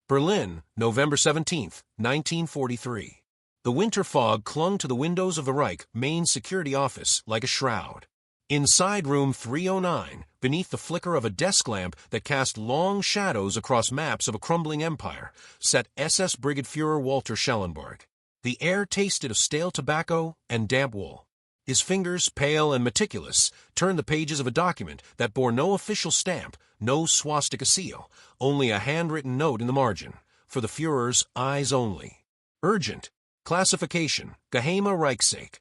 Berlin, November 17, 1943. The winter fog clung to the windows of the Reich main security office like a shroud. Inside room 309, beneath the flicker of a desk lamp that cast long shadows across maps of a crumbling empire, sat SS-Brigadeführer Walter Schellenberg. The air tasted of stale tobacco and damp wool. His fingers, pale and meticulous, turned the pages of a document that bore no official stamp, no swastika seal, only a handwritten note in the margin, for the Führer's eyes only. Urgent. Classification. Geheime Reichssache.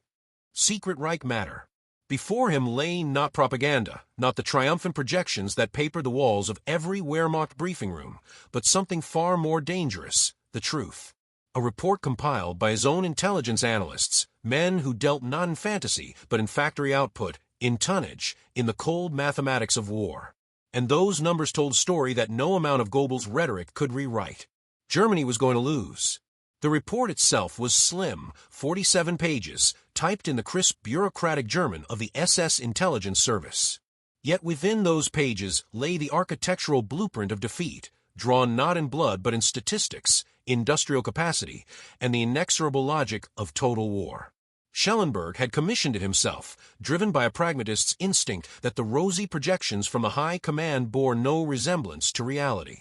Secret Reich matter. Before him lay not propaganda, not the triumphant projections that papered the walls of every Wehrmacht briefing room, but something far more dangerous, the truth. A report compiled by his own intelligence analysts, men who dealt not in fantasy, but in factory output, in tonnage, in the cold mathematics of war. And those numbers told a story that no amount of Goebbels' rhetoric could rewrite. Germany was going to lose. The report itself was slim, 47 pages, typed in the crisp bureaucratic German of the SS intelligence service. Yet within those pages lay the architectural blueprint of defeat, drawn not in blood but in statistics, industrial capacity, and the inexorable logic of total war. Schellenberg had commissioned it himself, driven by a pragmatist's instinct that the rosy projections from the high command bore no resemblance to reality.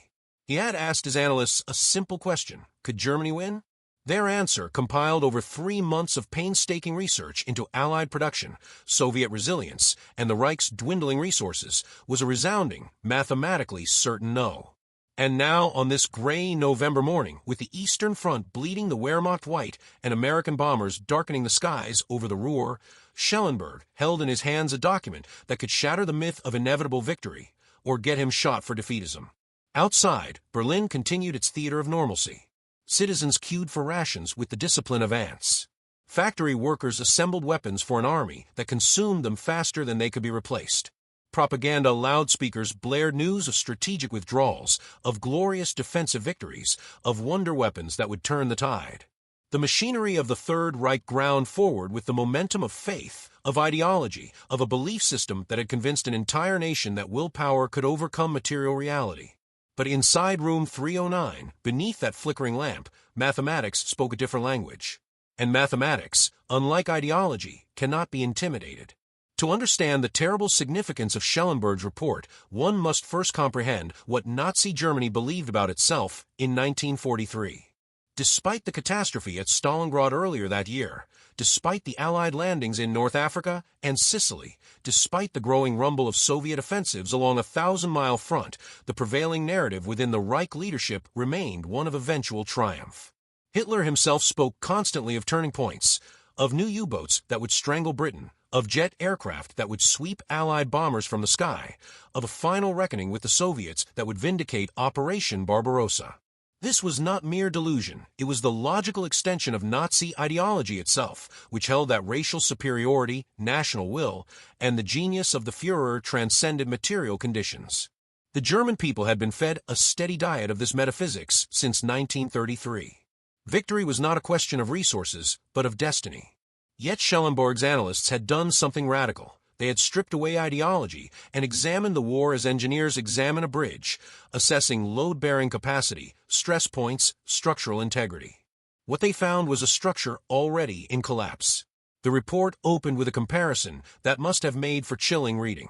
He had asked his analysts a simple question: could Germany win? Their answer, compiled over 3 months of painstaking research into Allied production, Soviet resilience, and the Reich's dwindling resources, was a resounding, mathematically certain no. And now, on this gray November morning, with the Eastern Front bleeding the Wehrmacht white and American bombers darkening the skies over the Ruhr, Schellenberg held in his hands a document that could shatter the myth of inevitable victory, or get him shot for defeatism. Outside, Berlin continued its theater of normalcy. Citizens queued for rations with the discipline of ants. Factory workers assembled weapons for an army that consumed them faster than they could be replaced. Propaganda loudspeakers blared news of strategic withdrawals, of glorious defensive victories, of wonder weapons that would turn the tide. The machinery of the Third Reich ground forward with the momentum of faith, of ideology, of a belief system that had convinced an entire nation that willpower could overcome material reality. But inside room 309, beneath that flickering lamp, mathematics spoke a different language. And mathematics, unlike ideology, cannot be intimidated. To understand the terrible significance of Schellenberg's report, one must first comprehend what Nazi Germany believed about itself in 1943. Despite the catastrophe at Stalingrad earlier that year, despite the Allied landings in North Africa and Sicily, despite the growing rumble of Soviet offensives along a 1,000-mile front, the prevailing narrative within the Reich leadership remained one of eventual triumph. Hitler himself spoke constantly of turning points, of new U-boats that would strangle Britain, of jet aircraft that would sweep Allied bombers from the sky, of a final reckoning with the Soviets that would vindicate Operation Barbarossa. This was not mere delusion, it was the logical extension of Nazi ideology itself, which held that racial superiority, national will, and the genius of the Führer transcended material conditions. The German people had been fed a steady diet of this metaphysics since 1933. Victory was not a question of resources, but of destiny. Yet Schellenberg's analysts had done something radical. They had stripped away ideology and examined the war as engineers examine a bridge, assessing load-bearing capacity, stress points, structural integrity. What they found was a structure already in collapse. The report opened with a comparison that must have made for chilling reading.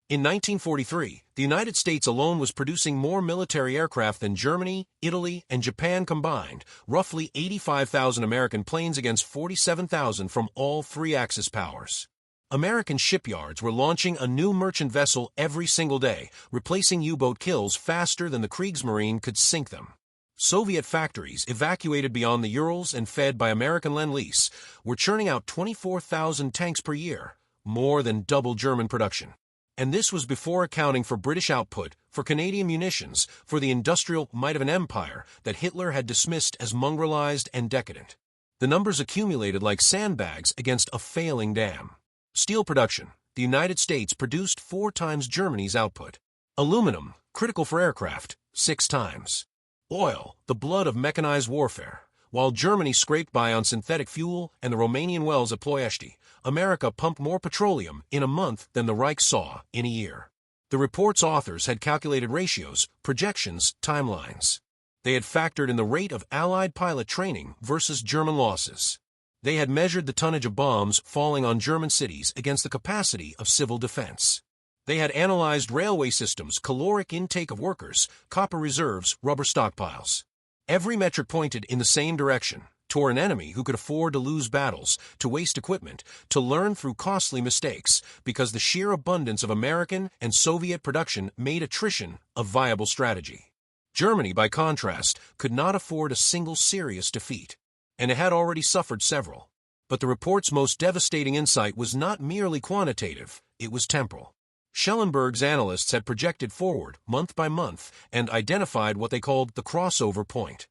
In 1943, the United States alone was producing more military aircraft than Germany, Italy, and Japan combined, roughly 85,000 American planes against 47,000 from all three Axis powers. American shipyards were launching a new merchant vessel every single day, replacing U-boat kills faster than the Kriegsmarine could sink them. Soviet factories, evacuated beyond the Urals and fed by American Lend-Lease, were churning out 24,000 tanks per year, more than double German production. And this was before accounting for British output, for Canadian munitions, for the industrial might of an empire that Hitler had dismissed as mongrelized and decadent. The numbers accumulated like sandbags against a failing dam. Steel production. The United States produced 4 times Germany's output. Aluminum, critical for aircraft, 6 times. Oil, the blood of mechanized warfare. While Germany scraped by on synthetic fuel and the Romanian wells at Ploiești, America pumped more petroleum in a month than the Reich saw in a year. The report's authors had calculated ratios, projections, timelines. They had factored in the rate of Allied pilot training versus German losses. They had measured the tonnage of bombs falling on German cities against the capacity of civil defense. They had analyzed railway systems, caloric intake of workers, copper reserves, rubber stockpiles. Every metric pointed in the same direction, toward an enemy who could afford to lose battles, to waste equipment, to learn through costly mistakes, because the sheer abundance of American and Soviet production made attrition a viable strategy. Germany, by contrast, could not afford a single serious defeat, and it had already suffered several. But the report's most devastating insight was not merely quantitative, it was temporal. Schellenberg's analysts had projected forward, month by month, and identified what they called the crossover point.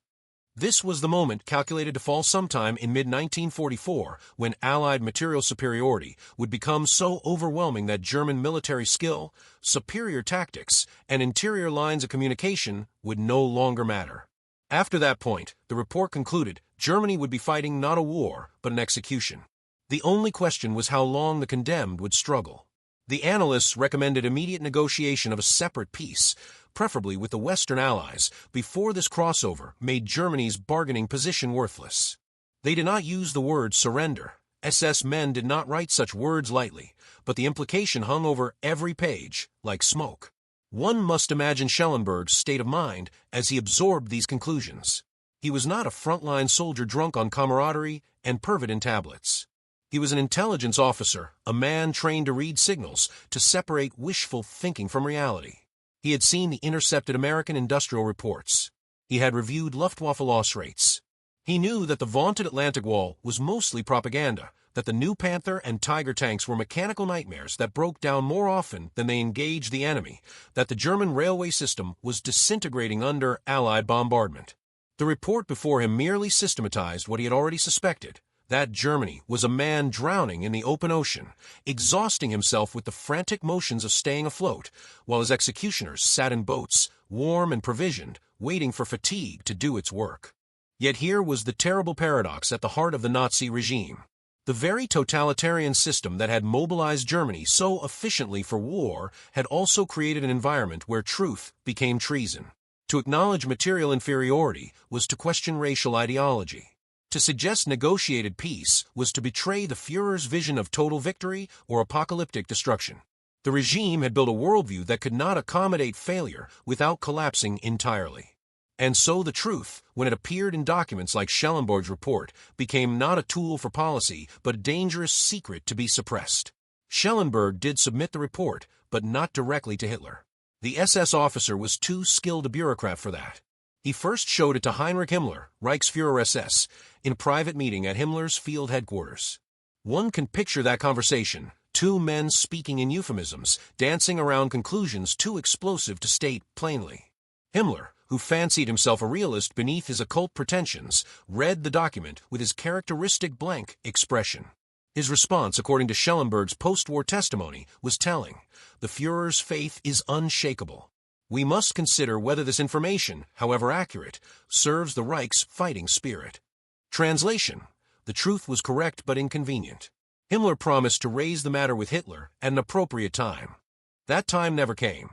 This was the moment calculated to fall sometime in mid-1944, when Allied material superiority would become so overwhelming that German military skill, superior tactics, and interior lines of communication would no longer matter. After that point, the report concluded, Germany would be fighting not a war, but an execution. The only question was how long the condemned would struggle. The analysts recommended immediate negotiation of a separate peace, preferably with the Western Allies, before this crossover made Germany's bargaining position worthless. They did not use the word surrender. SS men did not write such words lightly, but the implication hung over every page, like smoke. One must imagine Schellenberg's state of mind as he absorbed these conclusions. He was not a frontline soldier drunk on camaraderie and Pervitin tablets. He was an intelligence officer, a man trained to read signals, to separate wishful thinking from reality. He had seen the intercepted American industrial reports. He had reviewed Luftwaffe loss rates. He knew that the vaunted Atlantic Wall was mostly propaganda, that the new Panther and Tiger tanks were mechanical nightmares that broke down more often than they engaged the enemy, that the German railway system was disintegrating under Allied bombardment. The report before him merely systematized what he had already suspected, that Germany was a man drowning in the open ocean, exhausting himself with the frantic motions of staying afloat, while his executioners sat in boats, warm and provisioned, waiting for fatigue to do its work. Yet here was the terrible paradox at the heart of the Nazi regime. The very totalitarian system that had mobilized Germany so efficiently for war had also created an environment where truth became treason. To acknowledge material inferiority was to question racial ideology. To suggest negotiated peace was to betray the Führer's vision of total victory or apocalyptic destruction. The regime had built a worldview that could not accommodate failure without collapsing entirely. And so the truth, when it appeared in documents like Schellenberg's report, became not a tool for policy, but a dangerous secret to be suppressed. Schellenberg did submit the report, but not directly to Hitler. The SS officer was too skilled a bureaucrat for that. He first showed it to Heinrich Himmler, Reichsführer SS, in a private meeting at Himmler's field headquarters. One can picture that conversation, two men speaking in euphemisms, dancing around conclusions too explosive to state plainly. Himmler, who fancied himself a realist beneath his occult pretensions, read the document with his characteristic blank expression. His response, according to Schellenberg's post-war testimony, was telling. The Führer's faith is unshakable. We must consider whether this information, however accurate, serves the Reich's fighting spirit. Translation: the truth was correct but inconvenient. Himmler promised to raise the matter with Hitler at an appropriate time. That time never came.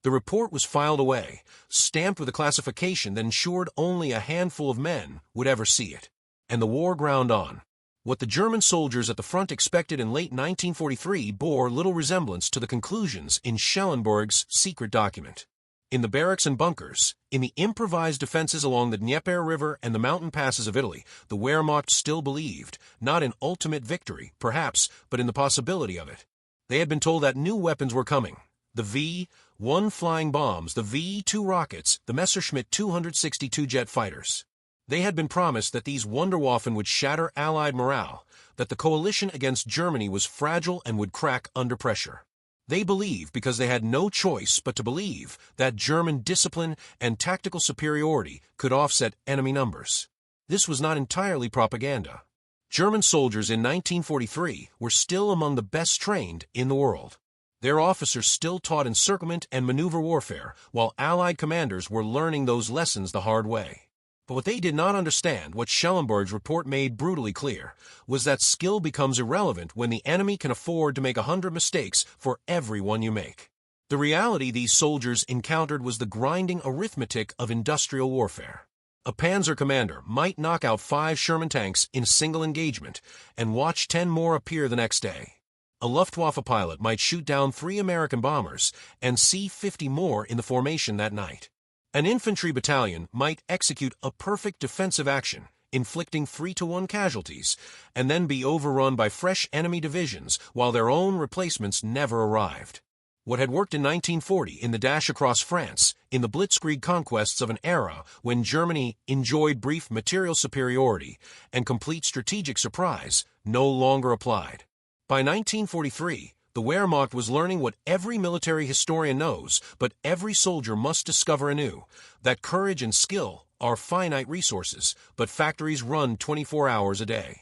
The report was filed away, stamped with a classification that ensured only a handful of men would ever see it. And the war ground on. What the German soldiers at the front expected in late 1943 bore little resemblance to the conclusions in Schellenberg's secret document. In the barracks and bunkers, in the improvised defenses along the Dnieper River and the mountain passes of Italy, the Wehrmacht still believed, not in ultimate victory, perhaps, but in the possibility of it. They had been told that new weapons were coming. The V-1 flying bombs, the V-2 rockets, the Messerschmitt 262 jet fighters. They had been promised that these Wunderwaffen would shatter Allied morale, that the coalition against Germany was fragile and would crack under pressure. They believed, because they had no choice but to believe, that German discipline and tactical superiority could offset enemy numbers. This was not entirely propaganda. German soldiers in 1943 were still among the best trained in the world. Their officers still taught encirclement and maneuver warfare, while Allied commanders were learning those lessons the hard way. But what they did not understand, what Schellenberg's report made brutally clear, was that skill becomes irrelevant when the enemy can afford to make 100 mistakes for every one you make. The The reality these soldiers encountered was the grinding arithmetic of industrial warfare. A Panzer commander might knock out 5 Sherman tanks in a single engagement and watch 10 more appear the next day. A Luftwaffe pilot might shoot down 3 American bombers and see 50 more in the formation that night. An infantry battalion might execute a perfect defensive action, inflicting 3-to-1 casualties, and then be overrun by fresh enemy divisions while their own replacements never arrived. What had worked in 1940 in the dash across France, in the blitzkrieg conquests of an era when Germany enjoyed brief material superiority and complete strategic surprise, no longer applied. By 1943, the Wehrmacht was learning what every military historian knows, but every soldier must discover anew, that courage and skill are finite resources, but factories run 24 hours a day.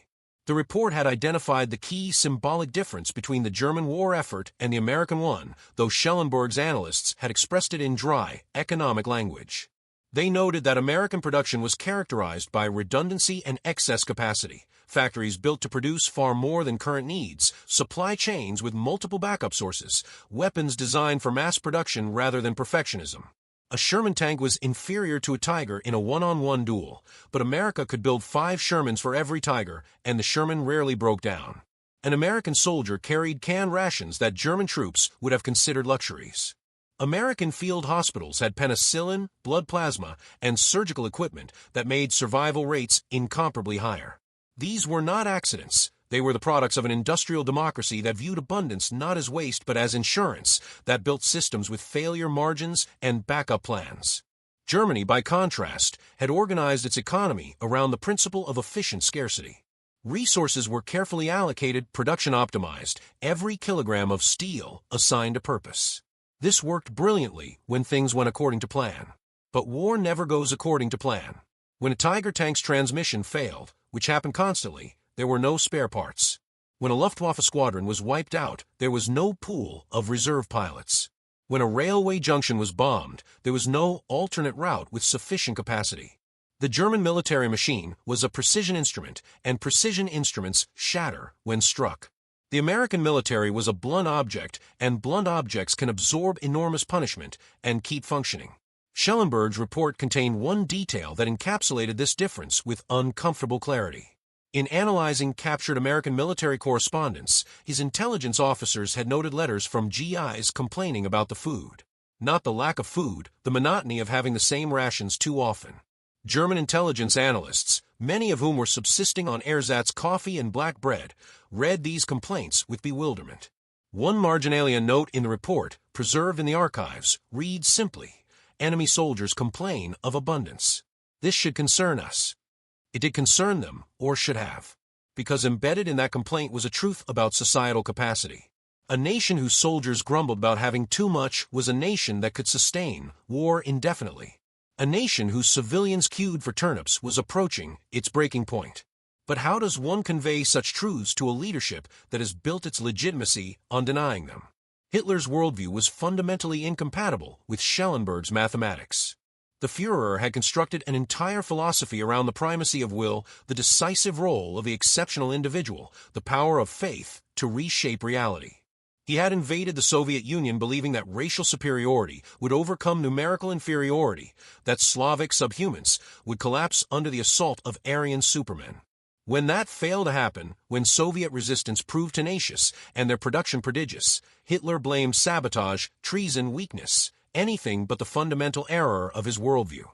The report had identified the key symbolic difference between the German war effort and the American one, though Schellenberg's analysts had expressed it in dry, economic language. They noted that American production was characterized by redundancy and excess capacity, factories built to produce far more than current needs, supply chains with multiple backup sources, weapons designed for mass production rather than perfectionism. A Sherman tank was inferior to a Tiger in a one-on-one duel, but America could build 5 Shermans for every Tiger, and the Sherman rarely broke down. An American soldier carried canned rations that German troops would have considered luxuries. American field hospitals had penicillin, blood plasma, and surgical equipment that made survival rates incomparably higher. These were not accidents. They were the products of an industrial democracy that viewed abundance not as waste but as insurance, that built systems with failure margins and backup plans. Germany, by contrast, had organized its economy around the principle of efficient scarcity. Resources were carefully allocated, production optimized, every kilogram of steel assigned a purpose. This worked brilliantly when things went according to plan. But war never goes according to plan. When a Tiger tank's transmission failed, which happened constantly, there were no spare parts. When a Luftwaffe squadron was wiped out, there was no pool of reserve pilots. When a railway junction was bombed, there was no alternate route with sufficient capacity. The German military machine was a precision instrument, and precision instruments shatter when struck. The American military was a blunt object, and blunt objects can absorb enormous punishment and keep functioning. Schellenberg's report contained one detail that encapsulated this difference with uncomfortable clarity. In analyzing captured American military correspondence, his intelligence officers had noted letters from GIs complaining about the food. Not the lack of food, the monotony of having the same rations too often. German intelligence analysts, many of whom were subsisting on ersatz coffee and black bread, read these complaints with bewilderment. One marginalia note in the report, preserved in the archives, reads simply, "Enemy soldiers complain of abundance. This should concern us." It did concern them, or should have, because embedded in that complaint was a truth about societal capacity. A nation whose soldiers grumbled about having too much was a nation that could sustain war indefinitely. A nation whose civilians queued for turnips was approaching its breaking point. But how does one convey such truths to a leadership that has built its legitimacy on denying them? Hitler's worldview was fundamentally incompatible with Schellenberg's mathematics. The Führer had constructed an entire philosophy around the primacy of will, the decisive role of the exceptional individual, the power of faith to reshape reality. He had invaded the Soviet Union believing that racial superiority would overcome numerical inferiority, that Slavic subhumans would collapse under the assault of Aryan supermen. When that failed to happen, when Soviet resistance proved tenacious and their production prodigious, Hitler blamed sabotage, treason, weakness, anything but the fundamental error of his worldview.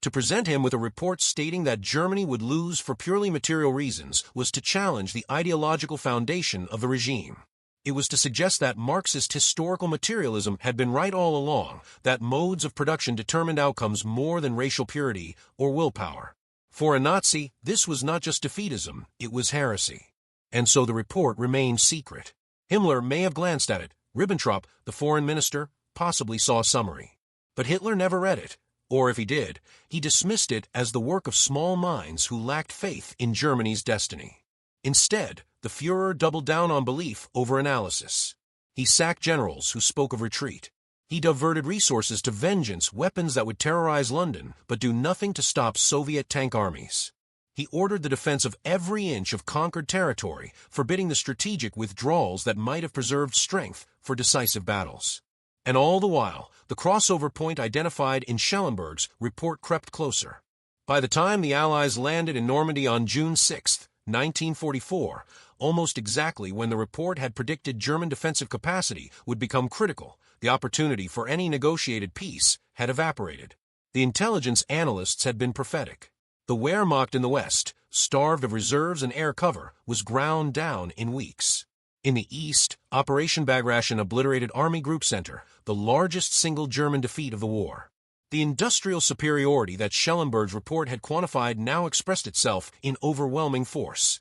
To present him with a report stating that Germany would lose for purely material reasons was to challenge the ideological foundation of the regime. It was to suggest that Marxist historical materialism had been right all along, that modes of production determined outcomes more than racial purity or willpower. For a Nazi, this was not just defeatism, it was heresy. And so the report remained secret. Himmler may have glanced at it. Ribbentrop, the foreign minister, possibly saw a summary. But Hitler never read it, or if he did, he dismissed it as the work of small minds who lacked faith in Germany's destiny. Instead, the Führer doubled down on belief over analysis. He sacked generals who spoke of retreat. He diverted resources to vengeance, weapons that would terrorize London, but do nothing to stop Soviet tank armies. He ordered the defense of every inch of conquered territory, forbidding the strategic withdrawals that might have preserved strength for decisive battles. And all the while, the crossover point identified in Schellenberg's report crept closer. By the time the Allies landed in Normandy on June 6, 1944, almost exactly when the report had predicted German defensive capacity would become critical, the opportunity for any negotiated peace had evaporated. The intelligence analysts had been prophetic. The Wehrmacht in the West, starved of reserves and air cover, was ground down in weeks. In the East, Operation Bagration obliterated Army Group Center, the largest single German defeat of the war. The industrial superiority that Schellenberg's report had quantified now expressed itself in overwhelming force.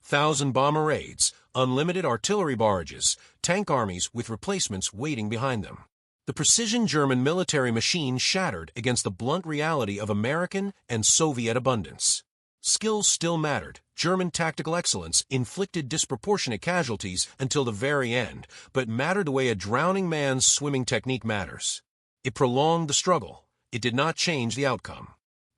1,000 bomber raids, unlimited artillery barrages, tank armies with replacements waiting behind them. The precision German military machine shattered against the blunt reality of American and Soviet abundance. Skills still mattered. German tactical excellence inflicted disproportionate casualties until the very end, but mattered the way a drowning man's swimming technique matters. It prolonged the struggle. It did not change the outcome.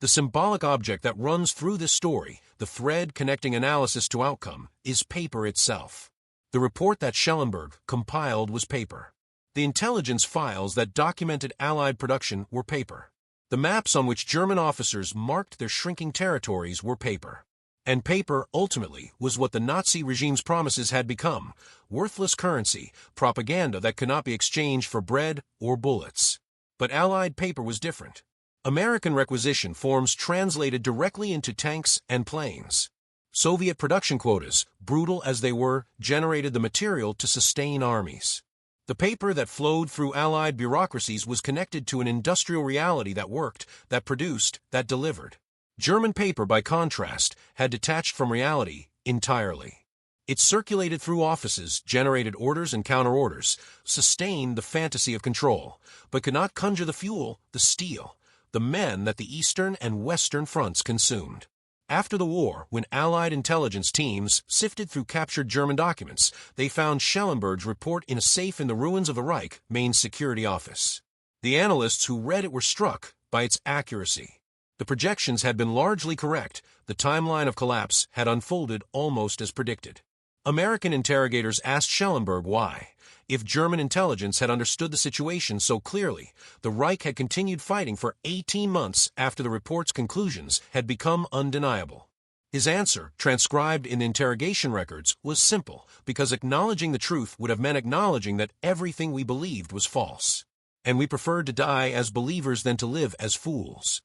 The symbolic object that runs through this story, the thread connecting analysis to outcome, is paper itself. The report that Schellenberg compiled was paper. The intelligence files that documented Allied production were paper. The maps on which German officers marked their shrinking territories were paper. And paper, ultimately, was what the Nazi regime's promises had become: worthless currency, propaganda that could not be exchanged for bread or bullets. But Allied paper was different. American requisition forms translated directly into tanks and planes. Soviet production quotas, brutal as they were, generated the material to sustain armies. The paper that flowed through Allied bureaucracies was connected to an industrial reality that worked, that produced, that delivered. German paper, by contrast, had detached from reality entirely. It circulated through offices, generated orders and counter-orders, sustained the fantasy of control, but could not conjure the fuel, the steel, the men that the Eastern and Western fronts consumed. After the war, when Allied intelligence teams sifted through captured German documents, they found Schellenberg's report in a safe in the ruins of the Reich main security office. The analysts who read it were struck by its accuracy. The projections had been largely correct. The timeline of collapse had unfolded almost as predicted. American interrogators asked Schellenberg why. If German intelligence had understood the situation so clearly, the Reich had continued fighting for 18 months after the report's conclusions had become undeniable. His answer, transcribed in the interrogation records, was simple, because acknowledging the truth would have meant acknowledging that everything we believed was false. And we preferred to die as believers than to live as fools.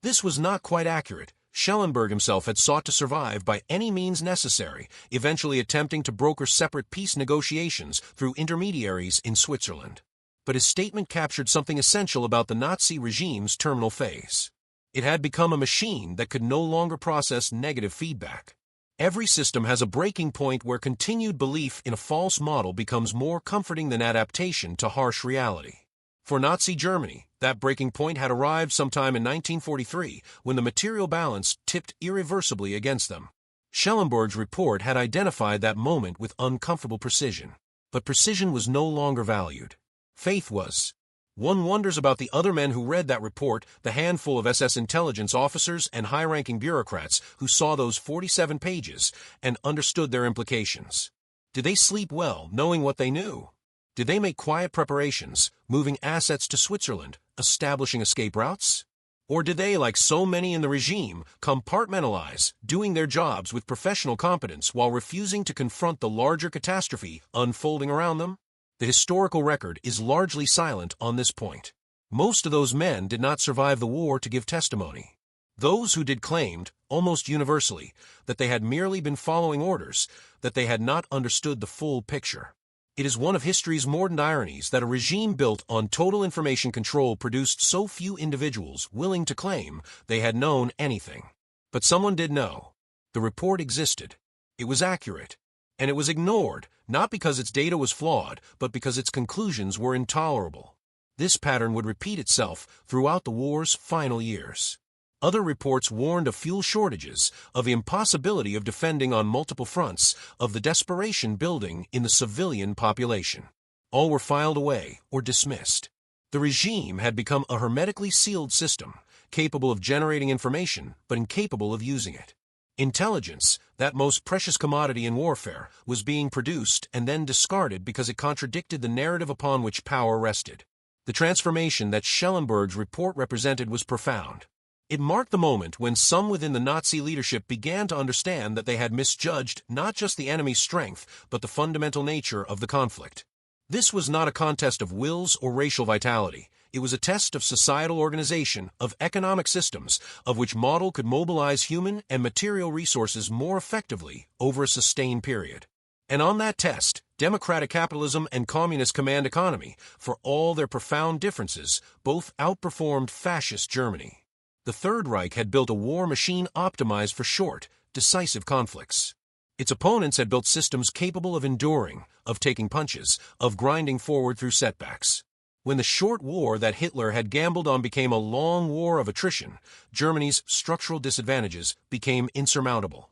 This was not quite accurate. Schellenberg himself had sought to survive by any means necessary, eventually attempting to broker separate peace negotiations through intermediaries in Switzerland. But his statement captured something essential about the Nazi regime's terminal phase. It had become a machine that could no longer process negative feedback. Every system has a breaking point where continued belief in a false model becomes more comforting than adaptation to harsh reality. For Nazi Germany, that breaking point had arrived sometime in 1943, when the material balance tipped irreversibly against them. Schellenberg's report had identified that moment with uncomfortable precision. But precision was no longer valued. Faith was. One wonders about the other men who read that report, the handful of SS intelligence officers and high-ranking bureaucrats who saw those 47 pages and understood their implications. Did they sleep well, knowing what they knew? Did they make quiet preparations, moving assets to Switzerland, establishing escape routes? Or did they, like so many in the regime, compartmentalize, doing their jobs with professional competence while refusing to confront the larger catastrophe unfolding around them? The historical record is largely silent on this point. Most of those men did not survive the war to give testimony. Those who did claimed, almost universally, that they had merely been following orders, that they had not understood the full picture. It is one of history's mordant ironies that a regime built on total information control produced so few individuals willing to claim they had known anything. But someone did know. The report existed. It was accurate. And it was ignored, not because its data was flawed, but because its conclusions were intolerable. This pattern would repeat itself throughout the war's final years. Other reports warned of fuel shortages, of the impossibility of defending on multiple fronts, of the desperation building in the civilian population. All were filed away or dismissed. The regime had become a hermetically sealed system, capable of generating information but incapable of using it. Intelligence, that most precious commodity in warfare, was being produced and then discarded because it contradicted the narrative upon which power rested. The transformation that Schellenberg's report represented was profound. It marked the moment when some within the Nazi leadership began to understand that they had misjudged not just the enemy's strength, but the fundamental nature of the conflict. This was not a contest of wills or racial vitality. It was a test of societal organization, of economic systems, of which model could mobilize human and material resources more effectively over a sustained period. And on that test, democratic capitalism and communist command economy, for all their profound differences, both outperformed fascist Germany. The Third Reich had built a war machine optimized for short, decisive conflicts. Its opponents had built systems capable of enduring, of taking punches, of grinding forward through setbacks. When the short war that Hitler had gambled on became a long war of attrition, Germany's structural disadvantages became insurmountable.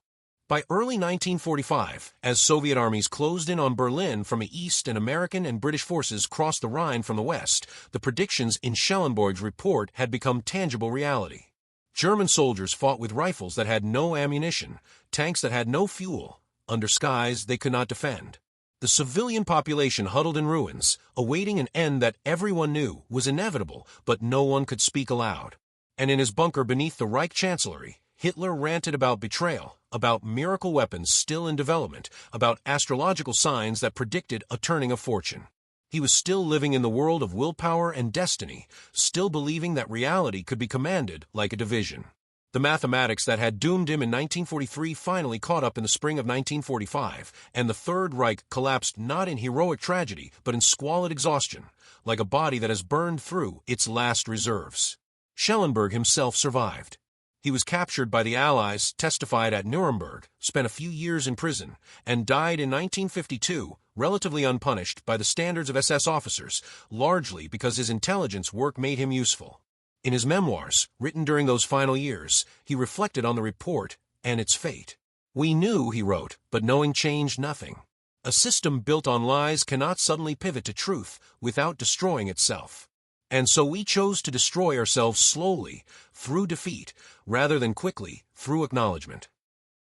By early 1945, as Soviet armies closed in on Berlin from the east and American and British forces crossed the Rhine from the west, the predictions in Schellenberg's report had become tangible reality. German soldiers fought with rifles that had no ammunition, tanks that had no fuel, under skies they could not defend. The civilian population huddled in ruins, awaiting an end that everyone knew was inevitable, but no one could speak aloud. And in his bunker beneath the Reich Chancellery, Hitler ranted about betrayal, about miracle weapons still in development, about astrological signs that predicted a turning of fortune. He was still living in the world of willpower and destiny, still believing that reality could be commanded like a division. The mathematics that had doomed him in 1943 finally caught up in the spring of 1945, and the Third Reich collapsed not in heroic tragedy, but in squalid exhaustion, like a body that has burned through its last reserves. Schellenberg himself survived. He was captured by the Allies, testified at Nuremberg, spent a few years in prison, and died in 1952, relatively unpunished by the standards of SS officers, largely because his intelligence work made him useful. In his memoirs, written during those final years, he reflected on the report and its fate. "We knew," he wrote, "but knowing changed nothing. A system built on lies cannot suddenly pivot to truth without destroying itself. And so we chose to destroy ourselves slowly, through defeat, rather than quickly, through acknowledgement."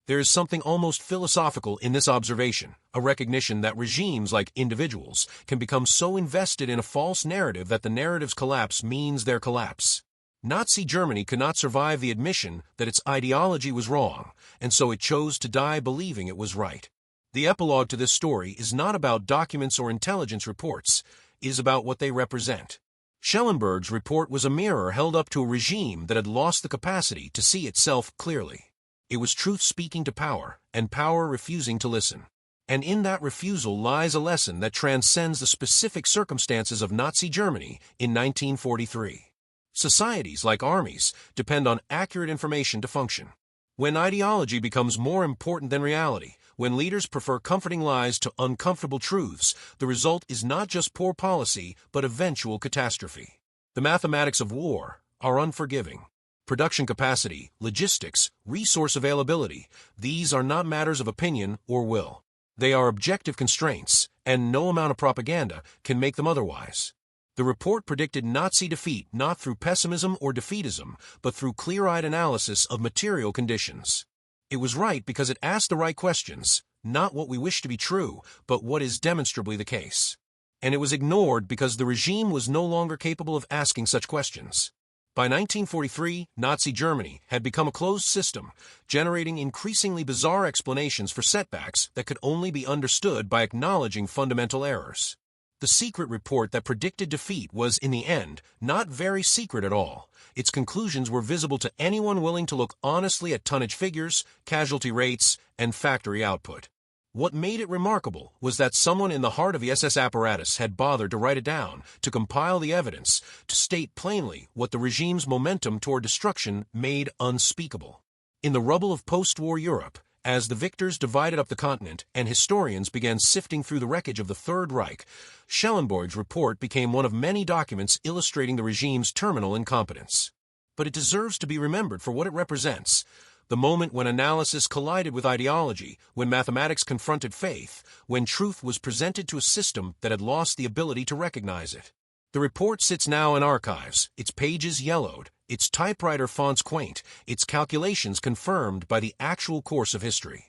There is something almost philosophical in this observation, a recognition that regimes, like individuals, can become so invested in a false narrative that the narrative's collapse means their collapse. Nazi Germany could not survive the admission that its ideology was wrong, and so it chose to die believing it was right. The epilogue to this story is not about documents or intelligence reports, it is about what they represent. Schellenberg's report was a mirror held up to a regime that had lost the capacity to see itself clearly. It was truth speaking to power, and power refusing to listen. And in that refusal lies a lesson that transcends the specific circumstances of Nazi Germany in 1943. Societies, like armies, depend on accurate information to function. When ideology becomes more important than reality, when leaders prefer comforting lies to uncomfortable truths, the result is not just poor policy, but eventual catastrophe. The mathematics of war are unforgiving. Production capacity, logistics, resource availability, these are not matters of opinion or will. They are objective constraints, and no amount of propaganda can make them otherwise. The report predicted Nazi defeat not through pessimism or defeatism, but through clear-eyed analysis of material conditions. It was right because it asked the right questions, not what we wish to be true, but what is demonstrably the case. And it was ignored because the regime was no longer capable of asking such questions. By 1943, Nazi Germany had become a closed system, generating increasingly bizarre explanations for setbacks that could only be understood by acknowledging fundamental errors. The secret report that predicted defeat was, in the end, not very secret at all. Its conclusions were visible to anyone willing to look honestly at tonnage figures, casualty rates, and factory output. What made it remarkable was that someone in the heart of the SS apparatus had bothered to write it down, to compile the evidence, to state plainly what the regime's momentum toward destruction made unspeakable. In the rubble of post-war Europe, as the victors divided up the continent and historians began sifting through the wreckage of the Third Reich, Schellenberg's report became one of many documents illustrating the regime's terminal incompetence. But it deserves to be remembered for what it represents: the moment when analysis collided with ideology, when mathematics confronted faith, when truth was presented to a system that had lost the ability to recognize it. The report sits now in archives, its pages yellowed, its typewriter fonts quaint, its calculations confirmed by the actual course of history.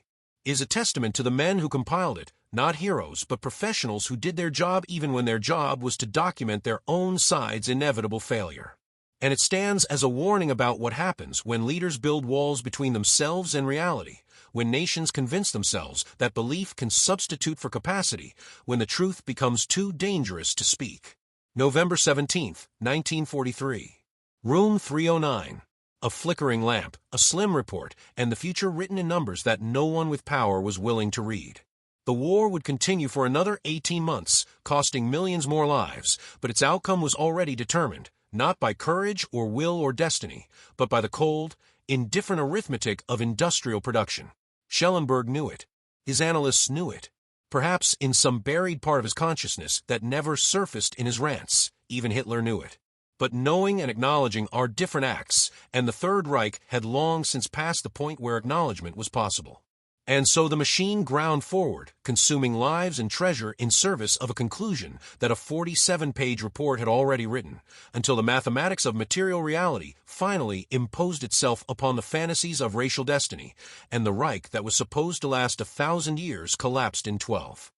is a testament to the men who compiled it, not heroes, but professionals who did their job even when their job was to document their own side's inevitable failure. And it stands as a warning about what happens when leaders build walls between themselves and reality, when nations convince themselves that belief can substitute for capacity, when the truth becomes too dangerous to speak. November 17, 1943. Room 309. A flickering lamp, a slim report, and the future written in numbers that no one with power was willing to read. The war would continue for another 18 months, costing millions more lives, but its outcome was already determined, not by courage or will or destiny, but by the cold, indifferent arithmetic of industrial production. Schellenberg knew it. His analysts knew it. Perhaps in some buried part of his consciousness that never surfaced in his rants, even Hitler knew it. But knowing and acknowledging are different acts, and the Third Reich had long since passed the point where acknowledgement was possible. And so the machine ground forward, consuming lives and treasure in service of a conclusion that a 47-page report had already written, until the mathematics of material reality finally imposed itself upon the fantasies of racial destiny, and the Reich that was supposed to last 1,000 years collapsed in 12.